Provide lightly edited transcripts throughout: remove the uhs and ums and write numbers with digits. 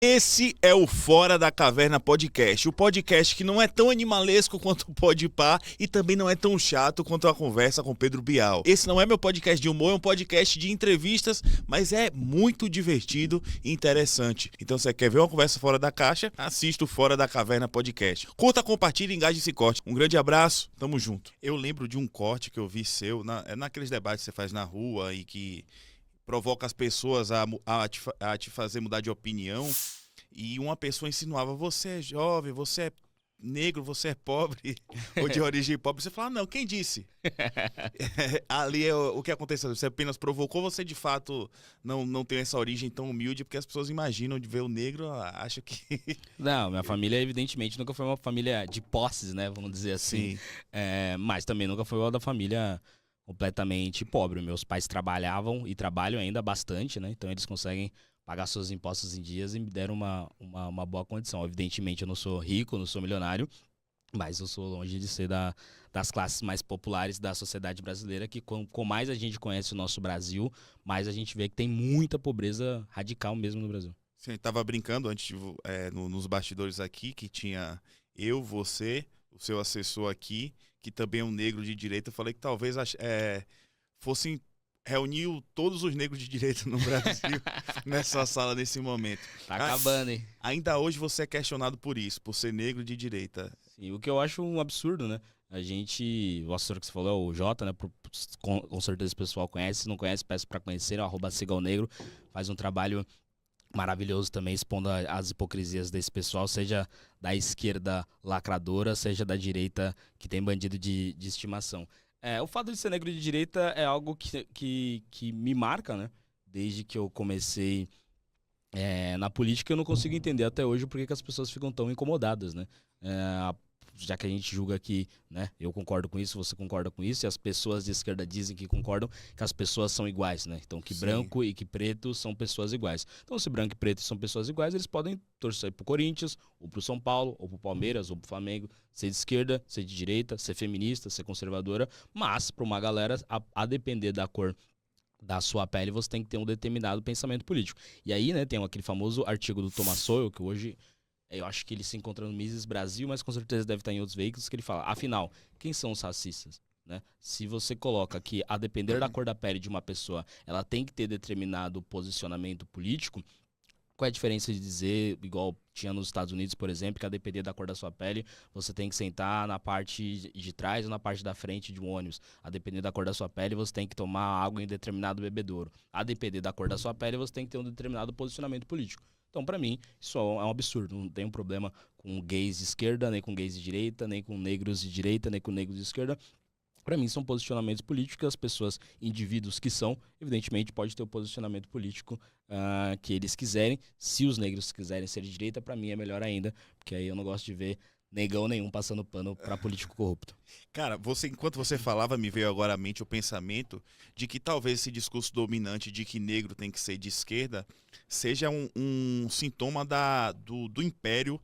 Esse é o Fora da Caverna Podcast, o podcast que não é tão animalesco quanto o Podpah e também não é tão chato quanto a conversa com Pedro Bial. Esse não é meu podcast de humor, é um podcast de entrevistas, mas é muito divertido e interessante. Então, se você quer ver uma conversa fora da caixa, assista o Fora da Caverna Podcast. Curta, compartilhe, engaje esse corte. Um grande abraço, tamo junto. Eu lembro de um corte que eu vi seu, naqueles debates que você faz na rua e que provoca as pessoas a te fazer mudar de opinião. E uma pessoa insinuava: você é jovem, você é negro, você é pobre, ou de origem pobre. Você fala: não, quem disse? Ali é o que aconteceu. Você apenas provocou, você de fato não tem essa origem tão humilde, porque as pessoas imaginam de ver o negro, acham que. Não, minha família, evidentemente, nunca foi uma família de posses, né? Vamos dizer assim. Sim, Mas também nunca foi uma da família completamente pobre. Meus pais trabalhavam e trabalham ainda bastante, né? Então eles conseguem pagar seus impostos em dias e me deram uma boa condição. Evidentemente, eu não sou rico, não sou milionário, mas eu sou longe de ser das classes mais populares da sociedade brasileira, que com mais a gente conhece o nosso Brasil, mais a gente vê que tem muita pobreza radical mesmo no Brasil. sim, tava brincando antes nos bastidores aqui, que tinha eu, você, o seu assessor aqui, que também é um negro de direita. Eu falei que talvez fossem reuniu todos os negros de direita no Brasil nessa sala nesse momento. Tá Ah, acabando, hein? ainda hoje você é questionado por isso, por ser negro de direita. Sim, o que eu acho um absurdo, né? O assessor que você falou é o Jota, né? Com certeza o pessoal conhece. Se não conhece, peço pra conhecer. É o @sigalnegro. Faz um trabalho maravilhoso também, expondo as hipocrisias desse pessoal, seja da esquerda lacradora, seja da direita que tem bandido de estimação. O fato de ser negro de direita é algo que me marca, né? Desde que eu comecei na política, eu não consigo entender até hoje por que as pessoas ficam tão incomodadas, né? É, já que a gente julga que, né, eu concordo com isso, você concorda com isso, e as pessoas de esquerda dizem que concordam que as pessoas são iguais, né? Então, que Sim. branco e que preto são pessoas iguais. Então, se branco e preto são pessoas iguais, eles podem torcer pro Corinthians, ou pro São Paulo, ou pro Palmeiras, ou pro Flamengo, ser de esquerda, ser de direita, ser feminista, ser conservadora, mas para uma galera, a depender da cor da sua pele, você tem que ter um determinado pensamento político. E aí, né, tem aquele famoso artigo do Thomas Sowell, que hoje eu acho que ele se encontra no Mises Brasil, mas com certeza deve estar em outros veículos, que ele fala, afinal, quem são os racistas? Né? Se você coloca que, a depender da cor da pele de uma pessoa, ela tem que ter determinado posicionamento político, qual é a diferença de dizer, igual tinha nos Estados Unidos, por exemplo, que a depender da cor da sua pele, você tem que sentar na parte de trás ou na parte da frente de um ônibus. A depender da cor da sua pele, você tem que tomar água em determinado bebedouro. A depender da cor da sua pele, você tem que ter um determinado posicionamento político. Então, pra mim, isso é um absurdo. Não tem um problema com gays de esquerda, nem com gays de direita, nem com negros de direita, nem com negros de esquerda. Para mim, são posicionamentos políticos. As pessoas, indivíduos que são, evidentemente, pode ter o posicionamento político que eles quiserem. Se os negros quiserem ser de direita, para mim é melhor ainda, porque aí eu não gosto de ver negão nenhum passando pano para político corrupto. Cara, enquanto você falava, me veio agora à mente o pensamento de que talvez esse discurso dominante de que negro tem que ser de esquerda seja um sintoma do império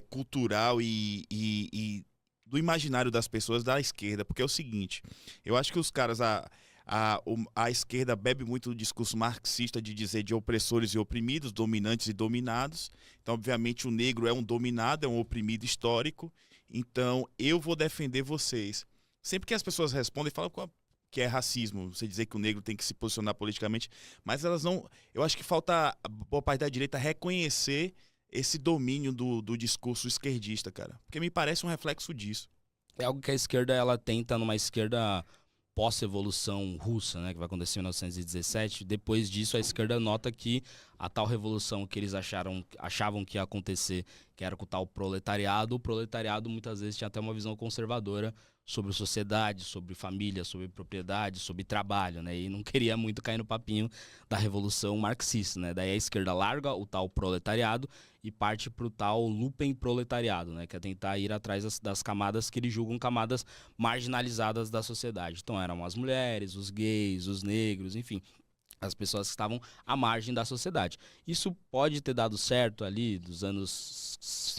cultural e do imaginário das pessoas da esquerda. Porque é o seguinte, eu acho que os caras, a esquerda bebe muito do discurso marxista de dizer de opressores e oprimidos, dominantes e dominados. Então, obviamente, o negro é um dominado, é um oprimido histórico. Então, eu vou defender vocês. Sempre que as pessoas respondem, falam que é racismo, você dizer que o negro tem que se posicionar politicamente, mas elas não. Eu acho que falta a boa parte da direita reconhecer esse domínio do discurso esquerdista, cara. Porque me parece um reflexo disso. É algo que a esquerda ela tenta numa esquerda pós-revolução russa, né, que vai acontecer em 1917. Depois disso, a esquerda nota que a tal revolução que eles achavam que ia acontecer, que era com o tal proletariado, o proletariado muitas vezes tinha até uma visão conservadora sobre sociedade, sobre família, sobre propriedade, sobre trabalho, né, e não queria muito cair no papinho da revolução marxista, né. Daí a esquerda larga o tal proletariado e parte para o tal proletariado, né, que é tentar ir atrás das camadas que eles julgam camadas marginalizadas da sociedade. Então eram as mulheres, os gays, os negros, enfim, as pessoas que estavam à margem da sociedade. Isso pode ter dado certo ali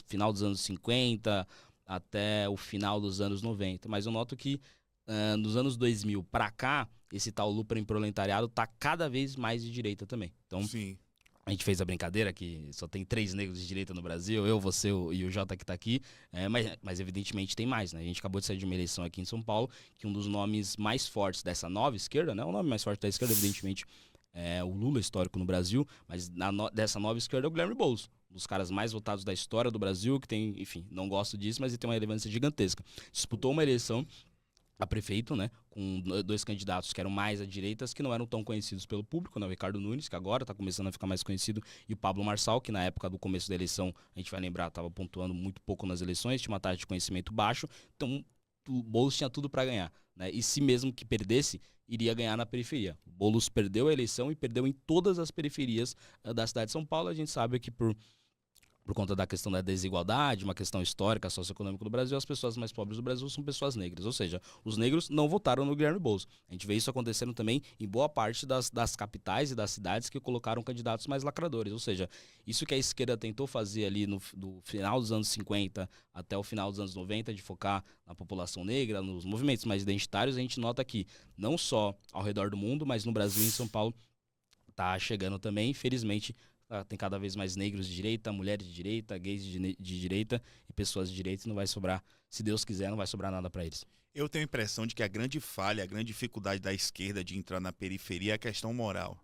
final dos anos 50 até o final dos anos 90, mas eu noto que nos anos 2000 para cá, esse tal proletariado tá cada vez mais de direita também. Então, Sim. A gente fez a brincadeira que só tem 3 negros de direita no Brasil, eu, você e o Jota que tá aqui, mas evidentemente tem mais, né? A gente acabou de sair de uma eleição aqui em São Paulo, que um dos nomes mais fortes dessa nova esquerda, né? O nome mais forte da esquerda, evidentemente, é o Lula histórico no Brasil, mas dessa nova esquerda é o Guilherme Boulos, um dos caras mais votados da história do Brasil, que tem, enfim, não gosto disso, mas ele tem uma relevância gigantesca. Disputou uma eleição a prefeito, né, com 2 candidatos que eram mais à direita, que não eram tão conhecidos pelo público, né, o Ricardo Nunes, que agora está começando a ficar mais conhecido, e o Pablo Marçal, que na época do começo da eleição, a gente vai lembrar, estava pontuando muito pouco nas eleições, tinha uma taxa de conhecimento baixo, então o Boulos tinha tudo para ganhar, né, e se mesmo que perdesse, iria ganhar na periferia. O Boulos perdeu a eleição e perdeu em todas as periferias da cidade de São Paulo. A gente sabe que por conta da questão da desigualdade, uma questão histórica, socioeconômica do Brasil, as pessoas mais pobres do Brasil são pessoas negras. Ou seja, os negros não votaram no Guilherme Boulos. A gente vê isso acontecendo também em boa parte das capitais e das cidades que colocaram candidatos mais lacradores. Ou seja, isso que a esquerda tentou fazer ali do final dos anos 50 até o final dos anos 90, de focar na população negra, nos movimentos mais identitários, a gente nota que não só ao redor do mundo, mas no Brasil e em São Paulo está chegando também, infelizmente. Tem cada vez mais negros de direita, mulheres de direita, gays de direita e pessoas de direita, e não vai sobrar, se Deus quiser, não vai sobrar nada para eles. Eu tenho a impressão de que a grande falha, a grande dificuldade da esquerda de entrar na periferia é a questão moral.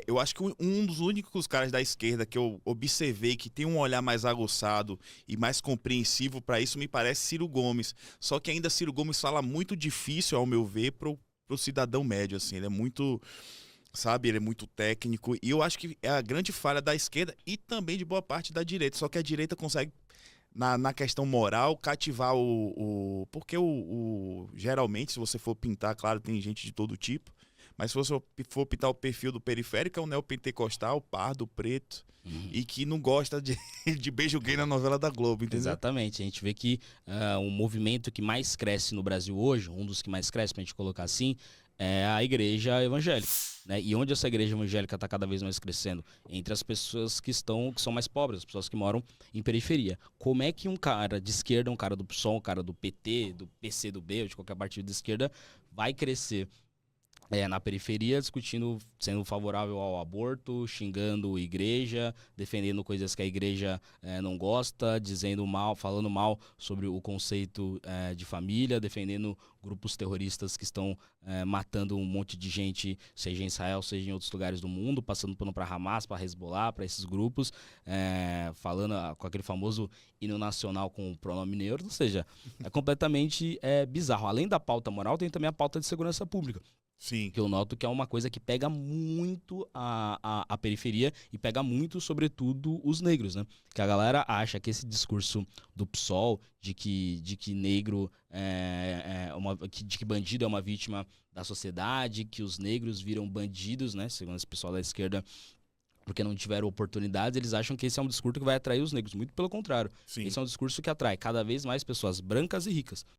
Eu acho que um dos únicos caras da esquerda que eu observei que tem um olhar mais aguçado e mais compreensivo para isso me parece Ciro Gomes. Só que ainda Ciro Gomes fala muito difícil, ao meu ver, pro cidadão médio, assim. Ele é muito... Sabe, ele é muito técnico, e eu acho que é a grande falha da esquerda e também de boa parte da direita, só que a direita consegue, na questão moral, cativar porque geralmente, se você for pintar, claro, tem gente de todo tipo, mas se você for pintar o perfil do periférico, é o neopentecostal, pardo, preto, e que não gosta de beijo gay na novela da Globo, entendeu? Exatamente, a gente vê que o movimento que mais cresce no Brasil hoje, um dos que mais cresce, pra gente colocar assim, é a igreja evangélica, né? E onde essa igreja evangélica está cada vez mais crescendo? Entre as pessoas que são mais pobres, as pessoas que moram em periferia. Como é que um cara de esquerda, um cara do PSOL, um cara do PT, do PCdoB ou de qualquer partido de esquerda vai crescer na periferia, discutindo, sendo favorável ao aborto, xingando igreja, defendendo coisas que a igreja não gosta, dizendo mal, falando mal sobre o conceito de família, defendendo grupos terroristas que estão matando um monte de gente, seja em Israel, seja em outros lugares do mundo, passando pano para Hamas, para Hezbollah, para esses grupos, falando com aquele famoso hino nacional com o pronome neutro, ou seja, é completamente bizarro. Além da pauta moral, tem também a pauta de segurança pública. Sim. Que eu noto que é uma coisa que pega muito a periferia e pega muito, sobretudo, os negros, né? Que a galera acha que esse discurso do PSOL de que negro de que bandido é uma vítima da sociedade, que os negros viram bandidos, né? Segundo esse pessoal da esquerda, porque não tiveram oportunidades, eles acham que esse é um discurso que vai atrair os negros. Muito pelo contrário. Sim. Esse é um discurso que atrai cada vez mais pessoas brancas e ricas.